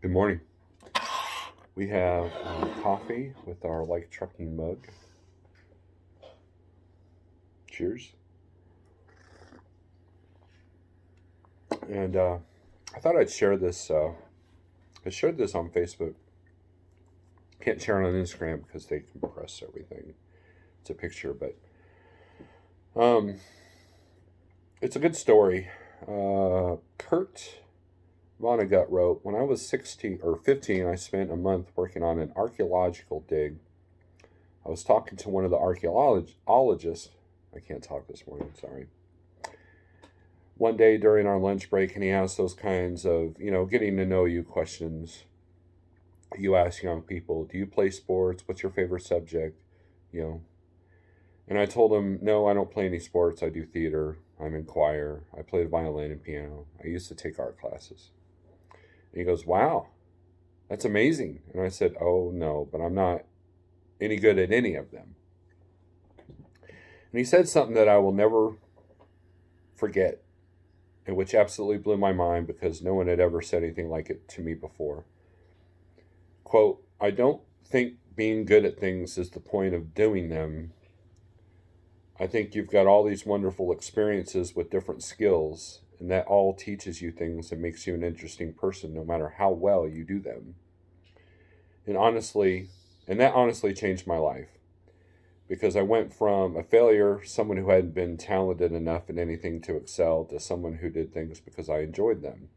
Good morning. We have coffee with our light trucking mug. Cheers. And I thought I'd share this. I shared this on Facebook. Can't share it on Instagram because they compress everything. It's a picture, but um, it's a good story. Kurt Vonnegut wrote, "When I was 16 or 15, I spent a month working on an archaeological dig. I was talking to one of the archaeologists. I can't talk this morning, sorry. One day during our lunch break, and he asked those kinds of, getting to know you questions. You ask young people, do you play sports? What's your favorite subject? You know, and I told him, no, I don't play any sports. I do theater. I'm in choir. I play the violin and piano. I used to take art classes. And he goes, wow, that's amazing. And I said, oh, no, but I'm not any good at any of them. And he said something that I will never forget, and which absolutely blew my mind because no one had ever said anything like it to me before. Quote, I don't think being good at things is the point of doing them. I think you've got all these wonderful experiences with different skills, and that all teaches you things and makes you an interesting person no matter how well you do them. And that honestly changed my life because I went from a failure, someone who hadn't been talented enough in anything to excel, to someone who did things because I enjoyed them.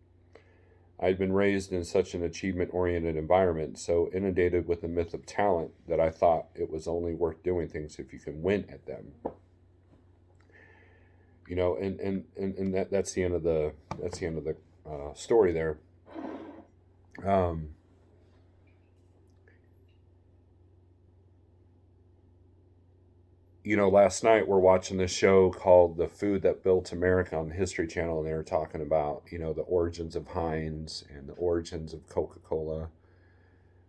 I had been raised in such an achievement oriented environment, so inundated with the myth of talent that I thought it was only worth doing things if you can win at them. That's the end of the story there. Um, Last night we're watching this show called The Food That Built America on the History Channel, and they were talking about, the origins of Heinz and the origins of Coca Cola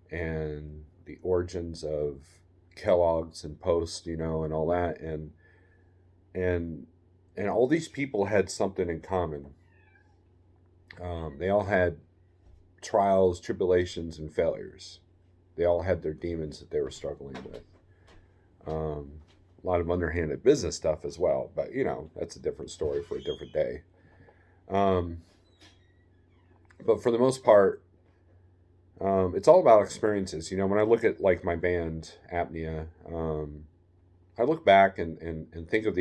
and the origins of Kellogg's and Post, and all that. And, and all these people had something in common. They all had trials, tribulations, and failures. They all had their demons that they were struggling with. A lot of underhanded business stuff as well, but that's a different story for a different day. Um, but for the most part, it's all about experiences. When I look at like my band Apnea, I look back and think of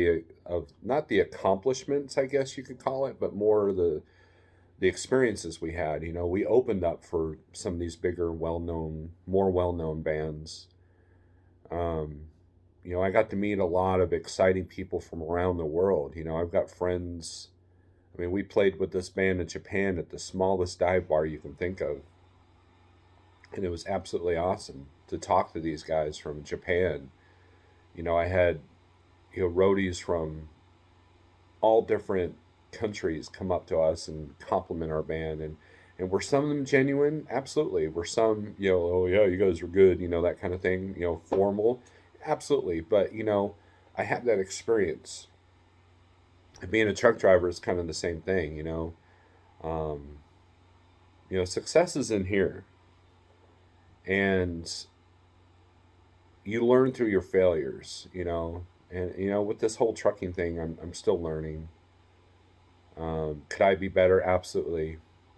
not the accomplishments, I guess you could call it, but more the experiences we had. We opened up for some of these bigger, more well known bands. Um, I got to meet a lot of exciting people from around the world. I've got friends. I mean, we played with this band in Japan at the smallest dive bar you can think of. And it was absolutely awesome to talk to these guys from Japan. I had, roadies from all different countries come up to us and compliment our band. And were some of them genuine? Absolutely. Were some, oh yeah, you guys were good, that kind of thing, formal? Absolutely. But, I had that experience. And being a truck driver is kind of the same thing. Um, success is in here. And you learn through your failures. And, with this whole trucking thing, I'm still learning. Could I be better? Absolutely.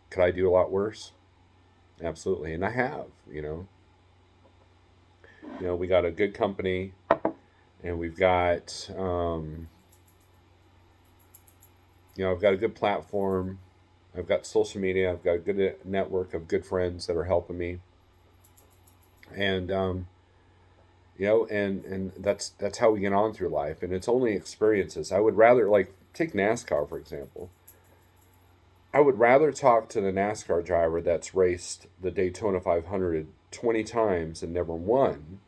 Could I do a lot worse? Absolutely. And I have, we got a good company and we've got, I've got a good platform. I've got social media. I've got a good network of good friends that are helping me. And, and that's how we get on through life. And it's only experiences. I would rather like take NASCAR, for example. I would rather talk to the NASCAR driver that's raced the Daytona 500 20 times and never won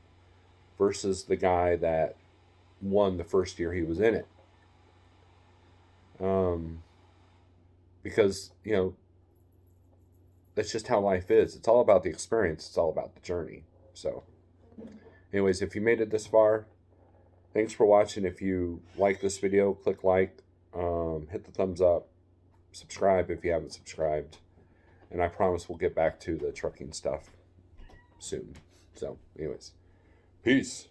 versus the guy that won the first year he was in it. Um, because, that's just how life is. It's all about the experience, it's all about the journey. So, anyways, if you made it this far, thanks for watching. If you like this video, click like, hit the thumbs up, subscribe if you haven't subscribed. And I promise we'll get back to the trucking stuff soon. So, anyways, peace.